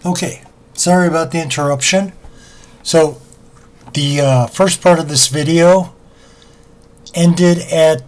Okay, sorry about the interruption. So, the first part of this video ended at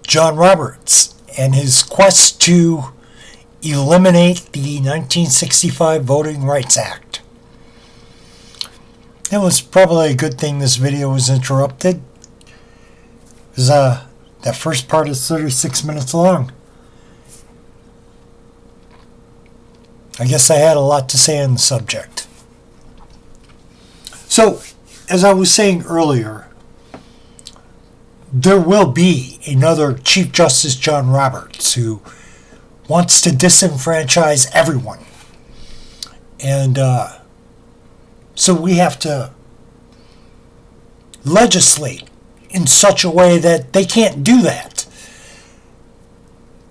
John Roberts and his quest to eliminate the 1965 Voting Rights Act. It was probably a good thing this video was interrupted, because that first part is 36 minutes long. I guess I had a lot to say on the subject. So, as I was saying earlier, there will be another Chief Justice John Roberts who wants to disenfranchise everyone. And so we have to legislate in such a way that they can't do that.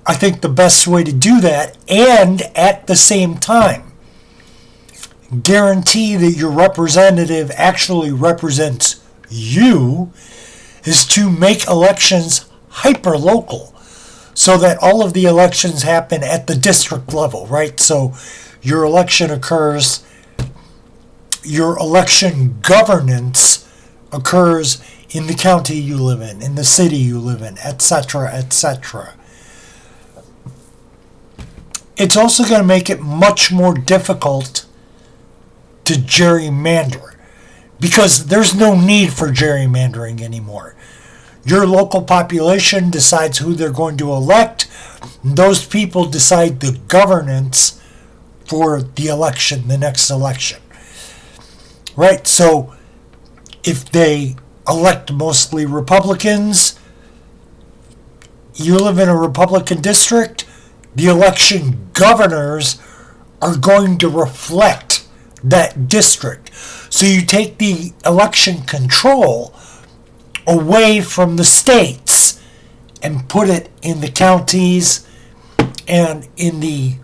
I think the best way to do that, and at the same time guarantee that your representative actually represents you, is to make elections hyper-local, so that all of the elections happen at the district level, right? So your election occurs, your election governance occurs in the county you live in the city you live in, etc., etc. It's also going to make it much more difficult to gerrymander, because there's no need for gerrymandering anymore. Your local population decides who they're going to elect. Those people decide the governance for the election, the next election. Right? So if they elect mostly Republicans, you live in a Republican district, the election governors are going to reflect that district. So you take the election control away from the states and put it in the counties and in the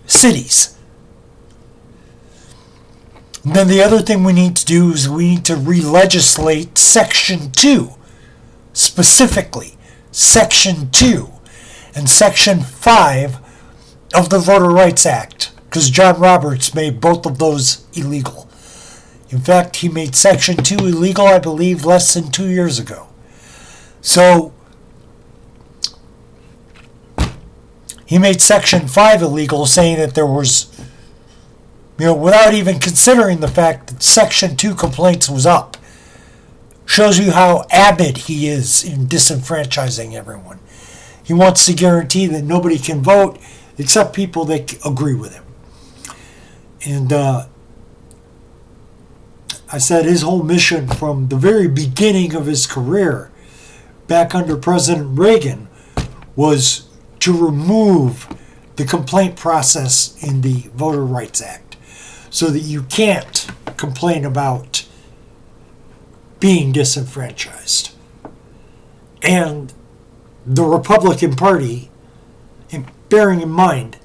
cities. And then the other thing we need to do is we need to re-legislate Section 2, specifically Section 2 and Section 5 of the Voter Rights Act, because John Roberts made both of those illegal. In fact, he made Section 2 illegal, I believe, less than 2 years ago. So, he made Section 5 illegal, saying that there was, without even considering the fact that Section 2 complaints was up. Shows you how avid he is in disenfranchising everyone. He wants to guarantee that nobody can vote except people that agree with him. And I said his whole mission from the very beginning of his career, back under President Reagan, was to remove the complaint process in the Voter Rights Act, so that you can't complain about being disenfranchised. And the Republican Party, and bearing in mind,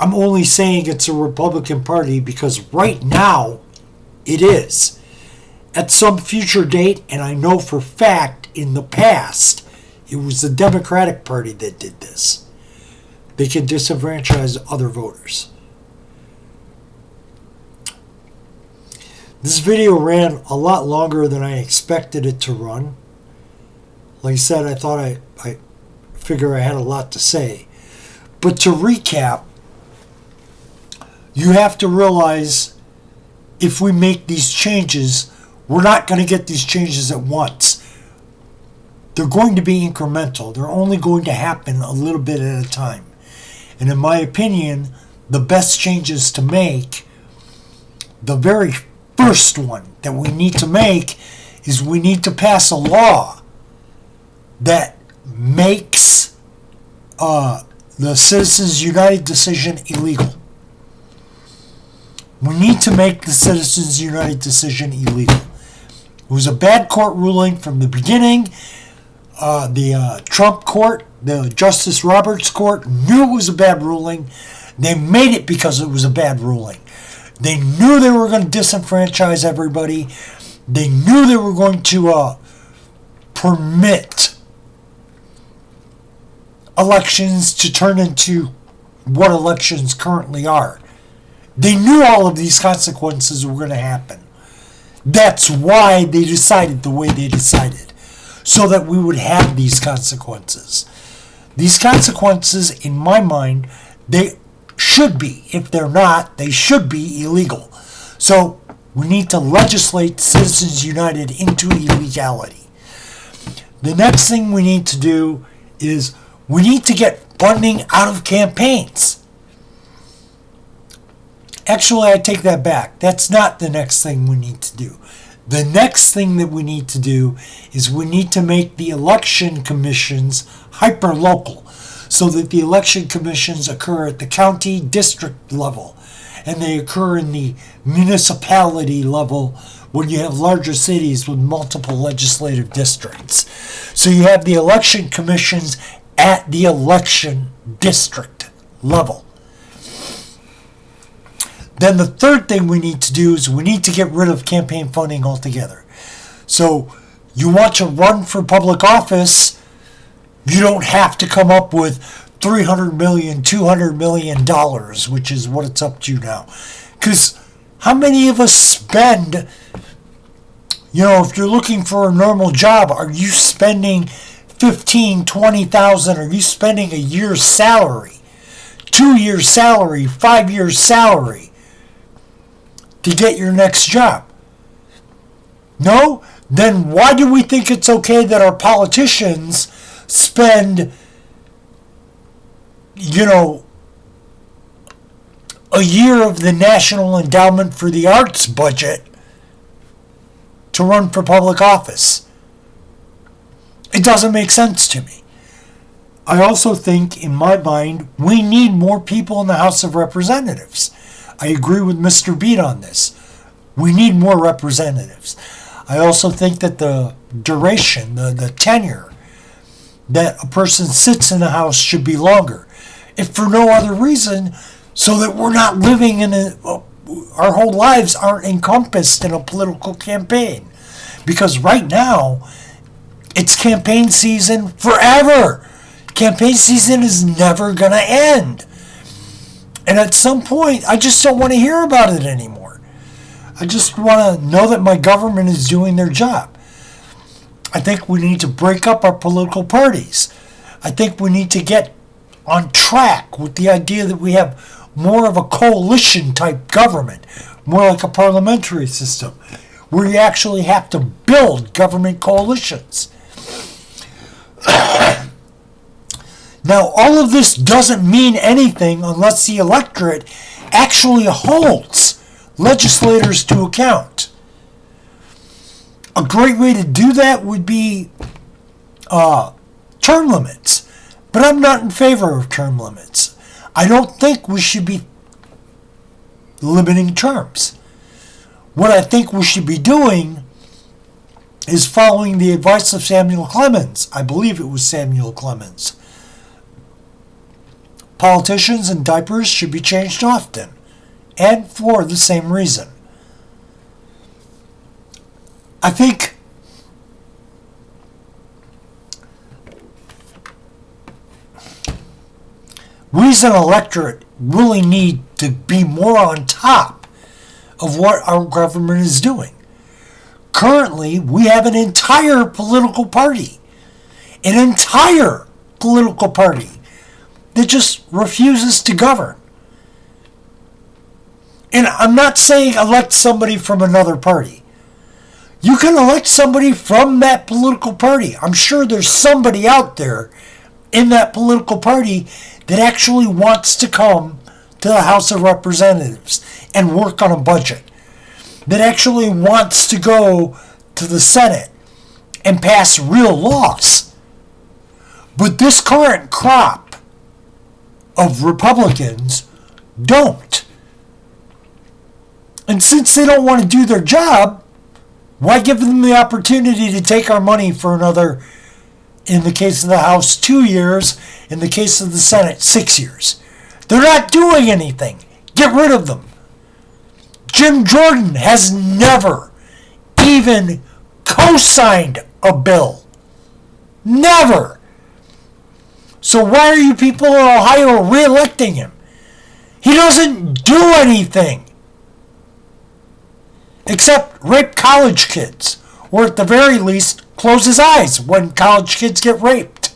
I'm only saying it's a Republican Party because right now it is. At some future date, and I know for fact in the past, it was the Democratic Party that did this. They can disenfranchise other voters. This video ran a lot longer than I expected it to run. Like I said, I thought I figure I had a lot to say. But to recap, you have to realize if we make these changes, we're not going to get these changes at once. They're going to be incremental. They're only going to happen a little bit at a time. And in my opinion, the best changes to make, the very first one that we need to make, is we need to pass a law that makes the Citizens United decision illegal. We need to make the Citizens United decision illegal. It was a bad court ruling from the beginning. The Trump court, the Justice Roberts court, knew it was a bad ruling. They made it because it was a bad ruling. They knew they were going to disenfranchise everybody. They knew they were going to permit elections to turn into what elections currently are. They knew all of these consequences were going to happen. That's why they decided the way they decided, so that we would have these consequences. These consequences, in my mind, they should be, if they're not, they should be illegal. So we need to legislate Citizens United into illegality. The next thing we need to do is we need to get funding out of campaigns. Actually, I take that back. That's not the next thing we need to do. The next thing that we need to do is we need to make the election commissions hyper-local, so that the election commissions occur at the county district level and they occur in the municipality level when you have larger cities with multiple legislative districts. So you have the election commissions at the election district level. Then the third thing we need to do is we need to get rid of campaign funding altogether. So you want to run for public office, you don't have to come up with $300 million, $200 million, which is what it's up to now. Because how many of us spend, if you're looking for a normal job, are you spending $15,000, $20,000? Are you spending a year's salary, 2 years' salary, 5 years' salary to get your next job? No? Then why do we think it's okay that our politicians spend, a year of the National Endowment for the Arts budget to run for public office? It doesn't make sense to me. I also think, in my mind, we need more people in the House of Representatives. I agree with Mr. Beat on this. We need more representatives. I also think that the duration, the tenure that a person sits in the House should be longer, if for no other reason, so that we're not living in our whole lives aren't encompassed in a political campaign. Because right now, it's campaign season forever. Campaign season is never going to end. And at some point, I just don't want to hear about it anymore. I just want to know that my government is doing their job. I think we need to break up our political parties. I think we need to get on track with the idea that we have more of a coalition type government, more like a parliamentary system, where you actually have to build government coalitions. Now, all of this doesn't mean anything unless the electorate actually holds legislators to account. A great way to do that would be term limits. But I'm not in favor of term limits. I don't think we should be limiting terms. What I think we should be doing is following the advice of Samuel Clemens. I believe it was Samuel Clemens. Politicians and diapers should be changed often, and for the same reason. I think we as an electorate really need to be more on top of what our government is doing. Currently, we have an entire political party that just refuses to govern. And I'm not saying elect somebody from another party. You can elect somebody from that political party. I'm sure there's somebody out there in that political party that actually wants to come to the House of Representatives and work on a budget, that actually wants to go to the Senate and pass real laws. But this current crop of Republicans don't. And since they don't want to do their job, why give them the opportunity to take our money for another, in the case of the House, 2 years, in the case of the Senate, 6 years? They're not doing anything. Get rid of them. Jim Jordan has never even co-signed a bill. Never. So why are you people in Ohio re-electing him? He doesn't do anything except rape college kids, or at the very least, close his eyes when college kids get raped.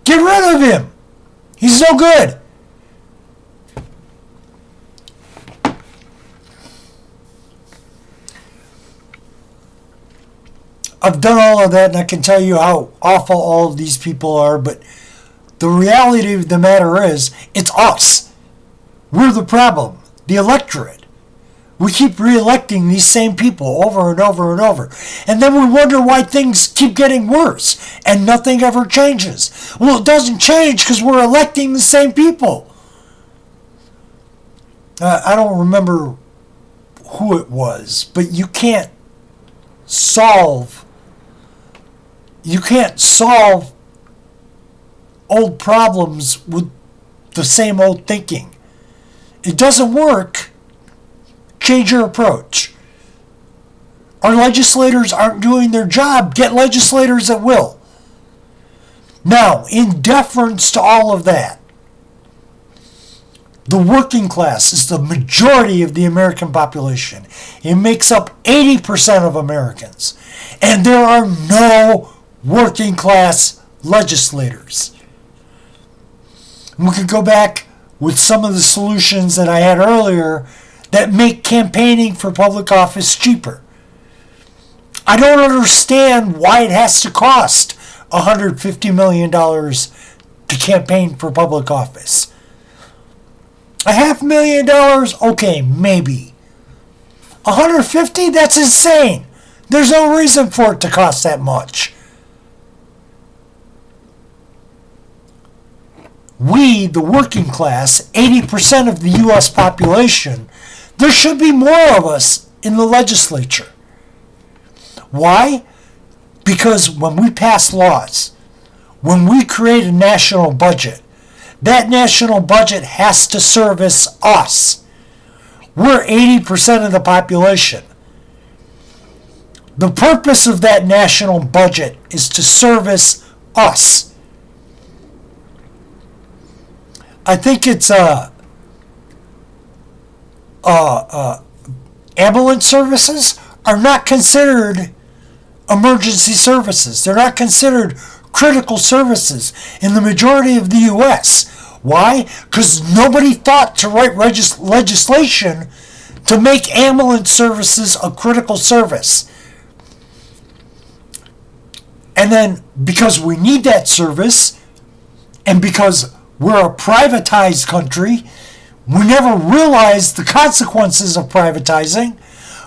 Get rid of him. He's no good. I've done all of that, and I can tell you how awful all of these people are, but the reality of the matter is, it's us. We're the problem. The electorate. We keep re-electing these same people over and over and over. And then we wonder why things keep getting worse and nothing ever changes. Well, it doesn't change because we're electing the same people. I don't remember who it was, but you can't solve old problems with the same old thinking. It doesn't work. Change your approach. Our legislators aren't doing their job. Get legislators that will. Now, in deference to all of that, the working class is the majority of the American population. It makes up 80% of Americans. And there are no working class legislators. We could go back with some of the solutions that I had earlier that make campaigning for public office cheaper. I don't understand why it has to cost $150 million to campaign for public office. $500,000? Okay, maybe. $150? That's insane. There's no reason for it to cost that much. We, the working class, 80% of the U.S. population, there should be more of us in the legislature. Why? Because when we pass laws, when we create a national budget, that national budget has to service us. We're 80% of the population. The purpose of that national budget is to service us. I think it's ambulance services are not considered emergency services. They're not considered critical services in the majority of the U.S. Why? Because nobody thought to write legislation to make ambulance services a critical service. And then because we need that service, and because we're a privatized country, we never realized the consequences of privatizing.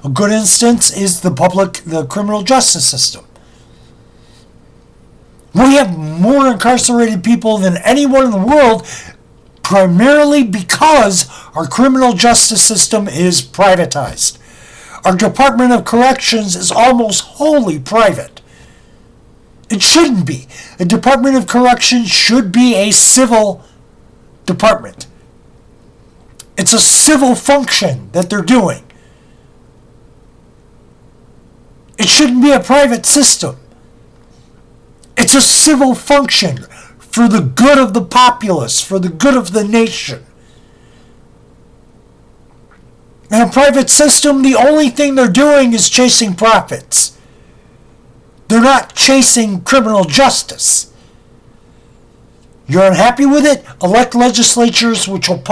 A good instance is the criminal justice system. We have more incarcerated people than anyone in the world, primarily because our criminal justice system is privatized. Our Department of Corrections is almost wholly private. It shouldn't be. A Department of Corrections should be a civil department. It's a civil function that they're doing. It shouldn't be a private system. It's a civil function for the good of the populace, for the good of the nation. In a private system, the only thing they're doing is chasing profits. They're not chasing criminal justice. You're unhappy with it? Elect legislatures which will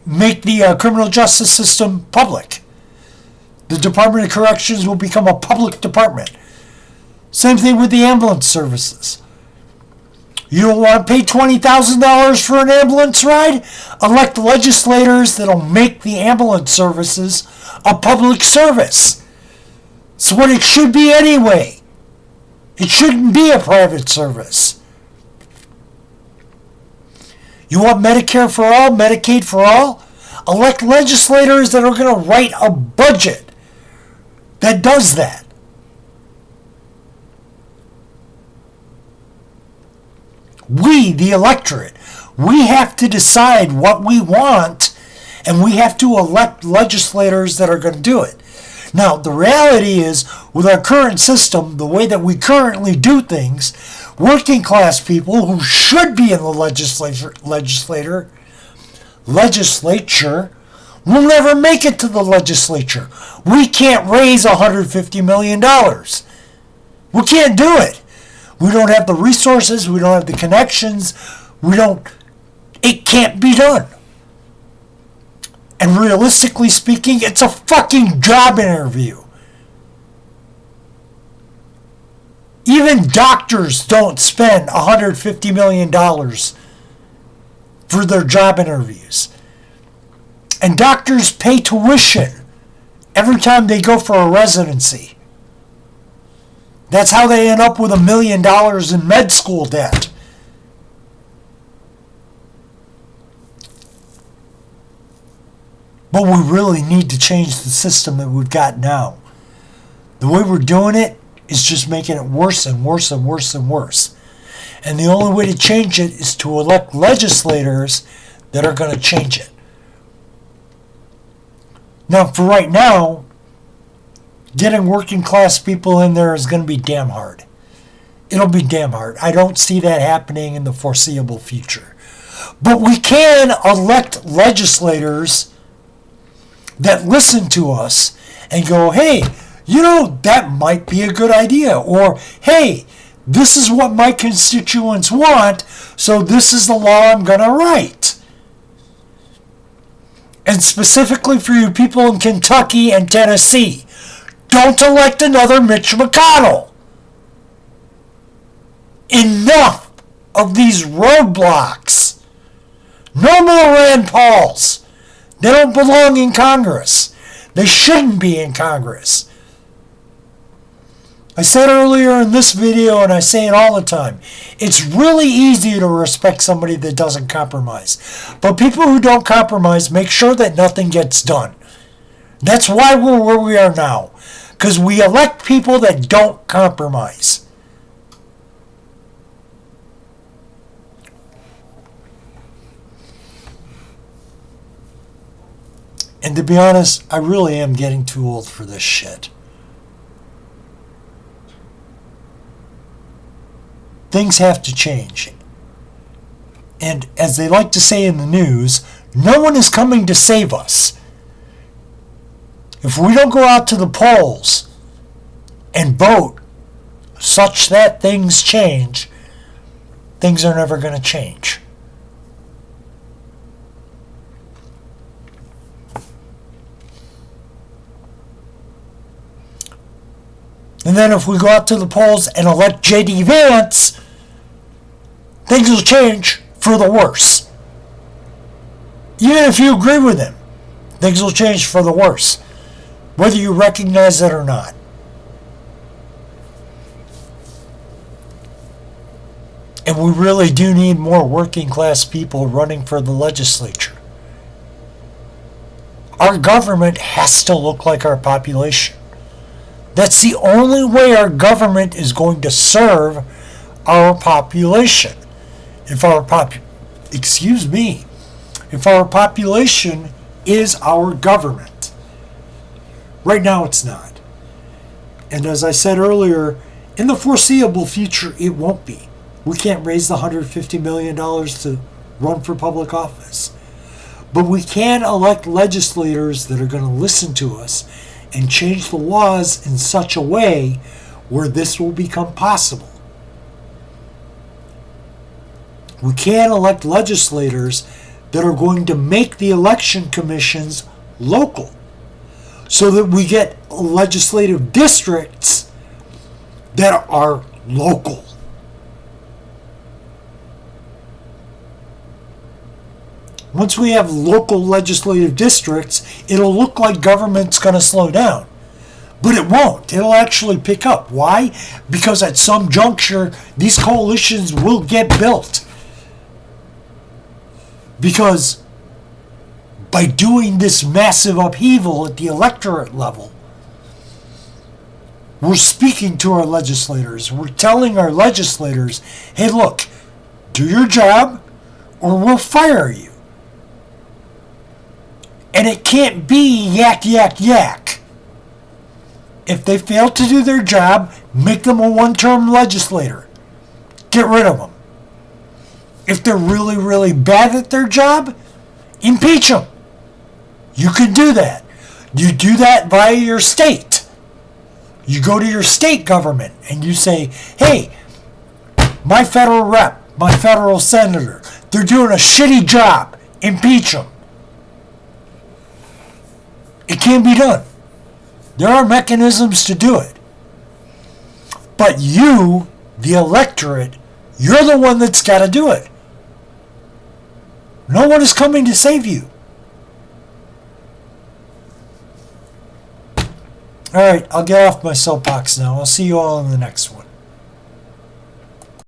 make the criminal justice system public. The Department of Corrections will become a public department. Same thing with the ambulance services. You don't want to pay $20,000 for an ambulance ride? Elect legislators that'll make the ambulance services a public service. It's what it should be anyway. It shouldn't be a private service. You want Medicare for all, Medicaid for all? Elect legislators that are going to write a budget that does that. We, the electorate, we have to decide what we want, and we have to elect legislators that are going to do it. Now, the reality is, with our current system, the way that we currently do things, working class people who should be in the legislature will never make it to the legislature. We can't raise $150 million. We can't do it. We don't have the resources. We don't have the connections. It can't be done. And realistically speaking, it's a fucking job interview. Even doctors don't spend $150 million for their job interviews. And doctors pay tuition every time they go for a residency. That's how they end up with $1 million in med school debt. But we really need to change the system that we've got now. The way we're doing it is just making it worse and worse and worse and worse. And the only way to change it is to elect legislators that are going to change it. Now, for right now, getting working class people in there is going to be damn hard. It'll be damn hard. I don't see that happening in the foreseeable future. But we can elect legislators that listen to us and go, hey, that might be a good idea. Or, hey, this is what my constituents want, so this is the law I'm going to write. And specifically for you people in Kentucky and Tennessee, don't elect another Mitch McConnell. Enough of these roadblocks. No more Rand Pauls. They don't belong in Congress. They shouldn't be in Congress. I said earlier in this video, and I say it all the time, it's really easy to respect somebody that doesn't compromise. But people who don't compromise make sure that nothing gets done. That's why we're where we are now. Because we elect people that don't compromise. And to be honest, I really am getting too old for this shit. Things have to change. And as they like to say in the news, no one is coming to save us. If we don't go out to the polls and vote such that things change, things are never going to change. And then if we go out to the polls and elect J.D. Vance, things will change for the worse. Even if you agree with him, things will change for the worse, whether you recognize it or not. And we really do need more working class people running for the legislature. Our government has to look like our population. That's the only way our government is going to serve our population. If our population is our government. Right now it's not. And as I said earlier, in the foreseeable future it won't be. We can't raise the $150 million to run for public office. But we can elect legislators that are going to listen to us and change the laws in such a way where this will become possible. We can elect legislators that are going to make the election commissions local so that we get legislative districts that are local. Once we have local legislative districts, it'll look like government's going to slow down. But it won't. It'll actually pick up. Why? Because at some juncture, these coalitions will get built. Because by doing this massive upheaval at the electorate level, we're speaking to our legislators. We're telling our legislators, hey, look, do your job or we'll fire you. And it can't be yak, yak, yak. If they fail to do their job, make them a one-term legislator. Get rid of them. If they're really, really bad at their job, impeach them. You can do that. You do that via your state. You go to your state government and you say, hey, my federal rep, my federal senator, they're doing a shitty job. Impeach them. It can be done. There are mechanisms to do it. But you, the electorate, you're the one that's got to do it. No one is coming to save you. Alright, I'll get off my soapbox now. I'll see you all in the next one.